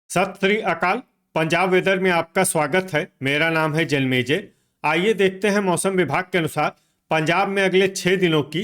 सत श्री अकाल। पंजाब वेदर में आपका स्वागत है। मेरा नाम है जन्मेजय। आइए देखते हैं मौसम विभाग के अनुसार पंजाब में अगले 6 दिनों की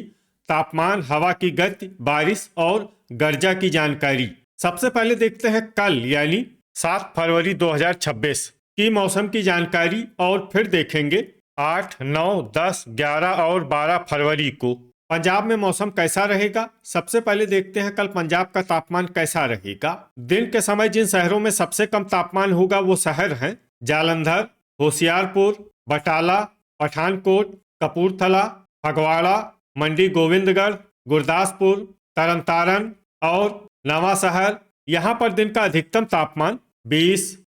तापमान, हवा की गति, बारिश और गर्जा की जानकारी। सबसे पहले देखते हैं कल यानी 7 फरवरी 2026 की मौसम की जानकारी और फिर देखेंगे 8, 9, 10, 11 और 12 फरवरी को पंजाब में मौसम कैसा रहेगा। सबसे पहले देखते हैं कल पंजाब का तापमान कैसा रहेगा। दिन के समय जिन शहरों में सबसे कम तापमान होगा वो शहर हैं जालंधर, होशियारपुर, बटाला, पठानकोट, कपूरथला, फगवाड़ा, मंडी गोविंदगढ़, गुरदासपुर, तरनतारन और नवा शहर। यहाँ पर दिन का अधिकतम तापमान 20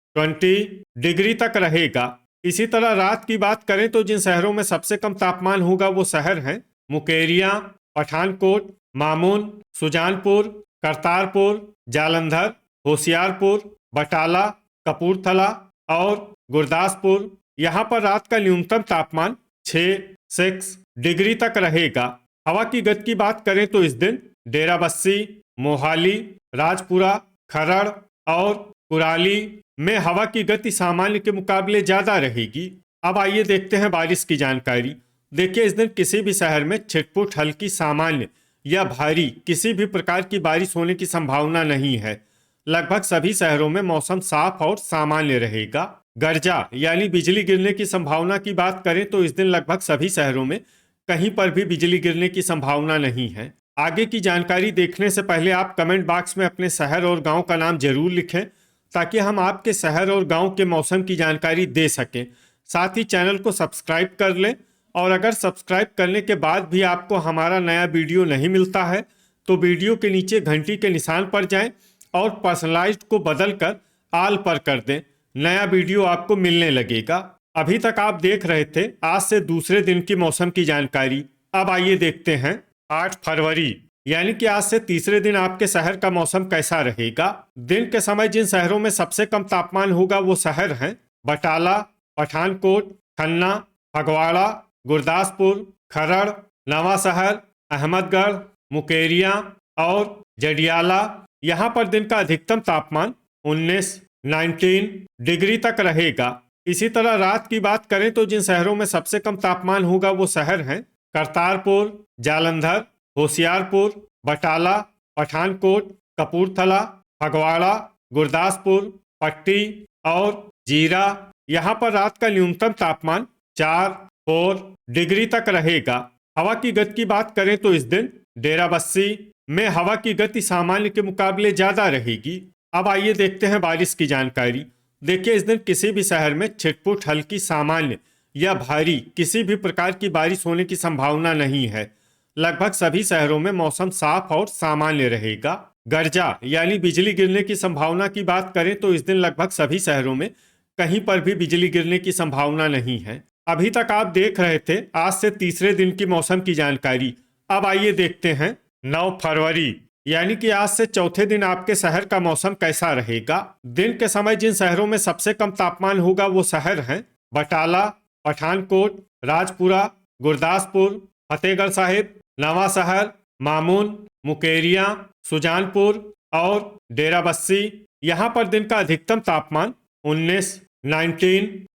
डिग्री तक रहेगा। इसी तरह रात की बात करें तो जिन शहरों में सबसे कम तापमान होगा वो शहर हैं मुकेरियां, पठानकोट, मामून, सुजानपुर, करतारपुर, जालंधर, होशियारपुर, बटाला, कपूरथला और गुरदासपुर। यहाँ पर रात का न्यूनतम तापमान 6 डिग्री तक रहेगा। हवा की गति की बात करें तो इस दिन डेराबस्सी, मोहाली, राजपुरा, खरड़ और कुराली में हवा की गति सामान्य के मुकाबले ज्यादा रहेगी। अब आइए देखते हैं बारिश की जानकारी। देखिए, इस दिन किसी भी शहर में छिटपुट, हल्की, सामान्य या भारी किसी भी प्रकार की बारिश होने की संभावना नहीं है। लगभग सभी शहरों में मौसम साफ और सामान्य रहेगा। गर्जा यानी बिजली गिरने की संभावना की बात करें तो इस दिन लगभग सभी शहरों में कहीं पर भी बिजली गिरने की संभावना नहीं है। आगे की जानकारी देखने से पहले आप कमेंट बॉक्स में अपने शहर और गांव का नाम जरूर लिखें ताकि हम आपके शहर और गांव के मौसम की जानकारी दे सकें। साथ ही चैनल को सब्सक्राइब कर लें और अगर सब्सक्राइब करने के बाद भी आपको हमारा नया वीडियो नहीं मिलता है तो वीडियो के नीचे घंटी के निशान पर जाएं और पर्सनलाइज्ड को बदलकर आल पर कर दें। नया वीडियो आपको मिलने लगेगा। अभी तक आप देख रहे थे आज से दूसरे दिन की मौसम की जानकारी। अब आइए देखते हैं 8 फरवरी यानी कि आज से तीसरे दिन आपके शहर का मौसम कैसा रहेगा। दिन के समय जिन शहरों में सबसे कम तापमान होगा वो शहर हैं बटाला, पठानकोट, खन्ना, फगवाड़ा, गुरदासपुर, खरड़, नवा शहर, अहमदगढ़, मुकेरियां और जडियाला। यहाँ पर दिन का अधिकतम तापमान 19 डिग्री तक रहेगा। इसी तरह रात की बात करें तो जिन शहरों में सबसे कम तापमान होगा वो शहर हैं करतारपुर, जालंधर, होशियारपुर, बटाला, पठानकोट, कपूरथला, फगवाड़ा, गुरदासपुर, पट्टी और जीरा। यहाँ पर रात का न्यूनतम तापमान 4 डिग्री तक रहेगा। हवा की गति की बात करें तो इस दिन डेराबस्सी में हवा की गति सामान्य के मुकाबले ज्यादा रहेगी। अब आइए देखते हैं बारिश की जानकारी। देखिए, इस दिन किसी भी शहर में छिटपुट, हल्की, सामान्य या भारी किसी भी प्रकार की बारिश होने की संभावना नहीं है। लगभग सभी शहरों में मौसम साफ और सामान्य रहेगा। गर्जा यानी बिजली गिरने की संभावना की बात करें तो इस दिन लगभग सभी शहरों में कहीं पर भी बिजली गिरने की संभावना नहीं है। अभी तक आप देख रहे थे आज से तीसरे दिन की मौसम की जानकारी। अब आइए देखते हैं 9 फरवरी यानी कि आज से चौथे दिन आपके शहर का मौसम कैसा रहेगा। दिन के समय जिन शहरों में सबसे कम तापमान होगा वो शहर हैं बटाला, पठानकोट, राजपुरा, गुरदासपुर, फतेहगढ़ साहिब, नवा शहर, मामून, मुकेरियां, सुजानपुर और डेराबस्सी। यहाँ पर दिन का अधिकतम तापमान 19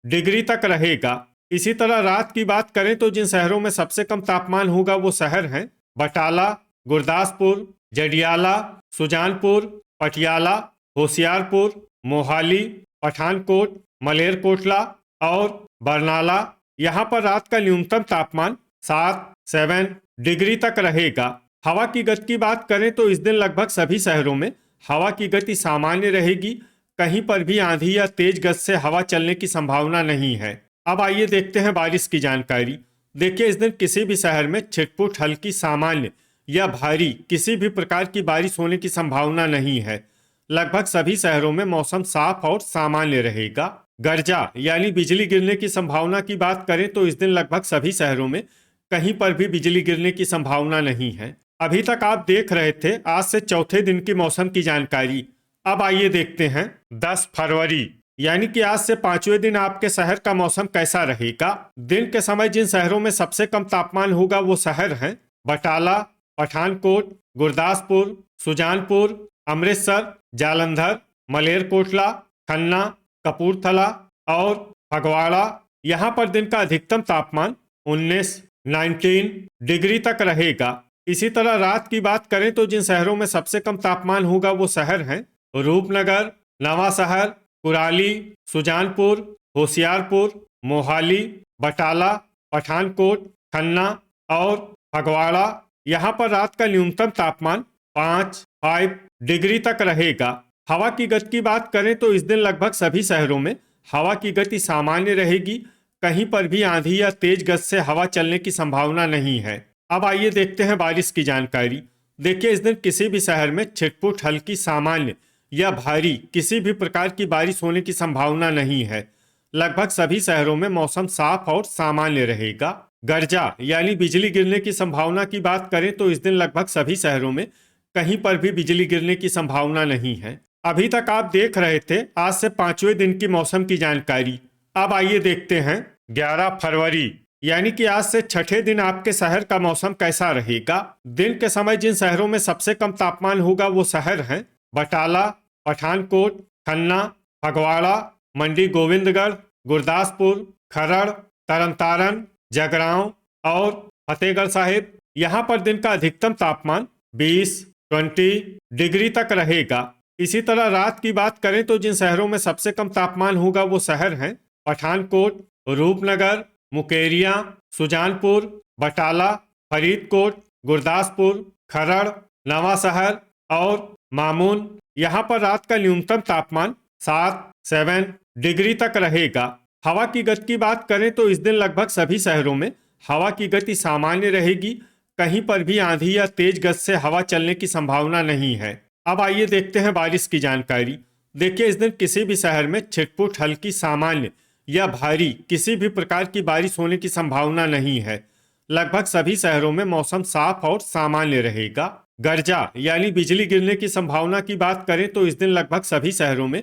डिग्री तक रहेगा। इसी तरह रात की बात करें तो जिन शहरों में सबसे कम तापमान होगा वो शहर हैं बटाला, गुरदासपुर, जडियाला, सुजानपुर, पटियाला, होशियारपुर, मोहाली, पठानकोट, मलेरकोटला और बरनाला। यहाँ पर रात का न्यूनतम तापमान 7 डिग्री तक रहेगा। हवा की गति की बात करें तो इस दिन लगभग सभी शहरों में हवा की गति सामान्य रहेगी। कहीं पर भी आंधी या तेज गति से हवा चलने की संभावना नहीं है। अब आइए देखते हैं बारिश की जानकारी। देखिए, इस दिन किसी भी शहर में छिटपुट, हल्की, सामान्य या भारी किसी भी प्रकार की बारिश होने की संभावना नहीं है। लगभग सभी शहरों में मौसम साफ और सामान्य रहेगा। गर्जा यानी बिजली गिरने की संभावना की बात करें तो इस दिन लगभग सभी शहरों में कहीं पर भी बिजली गिरने की संभावना नहीं है। अभी तक आप देख रहे थे आज से चौथे दिन की मौसम की जानकारी। अब आइए देखते हैं 10 फरवरी यानी कि आज से पांचवें दिन आपके शहर का मौसम कैसा रहेगा। दिन के समय जिन शहरों में सबसे कम तापमान होगा वो शहर हैं बटाला, पठानकोट, गुरदासपुर, सुजानपुर, अमृतसर, जालंधर, मलेरकोटला, खन्ना, कपूरथला और फगवाड़ा। यहाँ पर दिन का अधिकतम तापमान 19 डिग्री तक रहेगा। इसी तरह रात की बात करें तो जिन शहरों में सबसे कम तापमान होगा वो शहर हैं रूपनगर, नवांशहर, कुराली, सुजानपुर, होशियारपुर, मोहाली, बटाला, पठानकोट, खन्ना और फगवाड़ा। यहाँ पर रात का न्यूनतम तापमान 5 डिग्री तक रहेगा। हवा की गति की बात करें तो इस दिन लगभग सभी शहरों में हवा की गति सामान्य रहेगी। कहीं पर भी आंधी या तेज गति से हवा चलने की संभावना नहीं है। अब आइए देखते हैं बारिश की जानकारी। देखिए, इस दिन किसी भी शहर में छिटपुट हल्की सामान्य या भारी किसी भी प्रकार की बारिश होने की संभावना नहीं है। लगभग सभी शहरों में मौसम साफ और सामान्य रहेगा। गर्जा यानी बिजली गिरने की संभावना की बात करें तो इस दिन लगभग सभी शहरों में कहीं पर भी बिजली गिरने की संभावना नहीं है। अभी तक आप देख रहे थे आज से 5वें दिन की मौसम की जानकारी। अब आइए देखते हैं 11 फरवरी यानी कि आज से छठे दिन आपके शहर का मौसम कैसा रहेगा। दिन के समय जिन शहरों में सबसे कम तापमान होगा वो शहर हैं बटाला, पठानकोट, खन्ना, फगवाड़ा, मंडी गोविंदगढ़, गुरदासपुर, खरड़, तरनतारन, जगरांव और फतेहगढ़ साहिब। यहाँ पर दिन का अधिकतम तापमान 20 डिग्री तक रहेगा। इसी तरह रात की बात करें तो जिन शहरों में सबसे कम तापमान होगा वो शहर हैं पठानकोट, रूपनगर, मुकेरिया, सुजानपुर, बटाला, फरीदकोट, गुरदासपुर, खरड़, नवांशहर और मामून। यहाँ पर रात का न्यूनतम तापमान 7 डिग्री तक रहेगा। हवा की गति की बात करें तो इस दिन लगभग सभी शहरों में हवा की गति सामान्य रहेगी। कहीं पर भी आंधी या तेज गति से हवा चलने की संभावना नहीं है। अब आइए देखते हैं बारिश की जानकारी। देखिए, इस दिन किसी भी शहर में छिटपुट हल्की सामान्य या भारी किसी भी प्रकार की बारिश होने की संभावना नहीं है। लगभग सभी शहरों में मौसम साफ और सामान्य रहेगा। गर्जा यानी बिजली गिरने की संभावना की बात करें तो इस दिन लगभग सभी शहरों में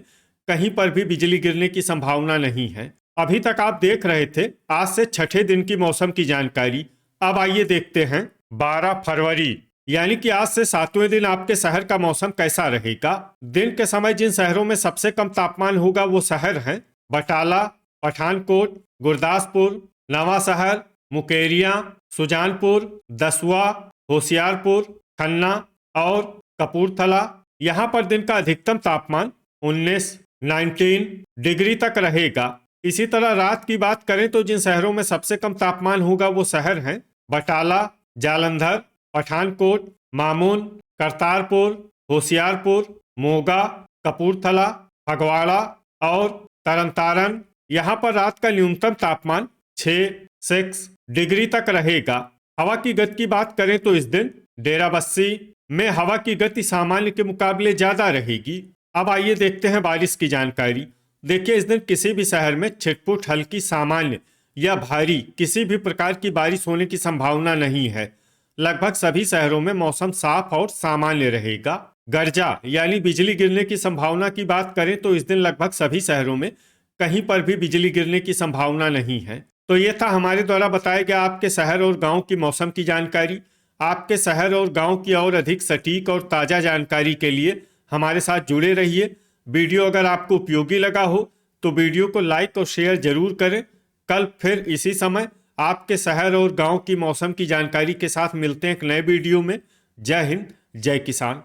कहीं पर भी बिजली गिरने की संभावना नहीं है। अभी तक आप देख रहे थे आज से छठे दिन की मौसम की जानकारी। अब आइए देखते हैं 12 फरवरी यानी कि आज से 7वें दिन आपके शहर का मौसम कैसा रहेगा। दिन के समय जिन शहरों में सबसे कम तापमान होगा वो शहर हैं बटाला, पठानकोट, गुरदासपुर, नवांशहर, मुकेरिया, सुजानपुर, दसुआ, होशियारपुर, खन्ना और कपूरथला। यहाँ पर दिन का अधिकतम तापमान 19 डिग्री तक रहेगा। इसी तरह रात की बात करें तो जिन शहरों में सबसे कम तापमान होगा वो शहर हैं बटाला, जालंधर, पठानकोट, मामून, करतारपुर, होशियारपुर, मोगा, कपूरथला, फगवाड़ा और तरनतारन। यहाँ पर रात का न्यूनतम तापमान 6 डिग्री तक रहेगा। हवा की गति की बात करें तो इस दिन डेराबस्सी में हवा की गति सामान्य के मुकाबले ज्यादा रहेगी। अब आइए देखते हैं बारिश की जानकारी। देखिए, इस दिन किसी भी शहर में छिटपुट हल्की सामान्य या भारी किसी भी प्रकार की बारिश होने की संभावना नहीं है। लगभग सभी शहरों में मौसम साफ और सामान्य रहेगा। गर्जा यानी बिजली गिरने की संभावना की बात करें तो इस दिन लगभग सभी शहरों में कहीं पर भी बिजली गिरने की संभावना नहीं है। तो ये था हमारे द्वारा बताया गया आपके शहर और गांव की मौसम की जानकारी। आपके शहर और गांव की और अधिक सटीक और ताज़ा जानकारी के लिए हमारे साथ जुड़े रहिए। वीडियो अगर आपको उपयोगी लगा हो तो वीडियो को लाइक और शेयर जरूर करें। कल फिर इसी समय आपके शहर और गांव की मौसम की जानकारी के साथ मिलते हैं एक नए वीडियो में। जय हिंद, जय किसान।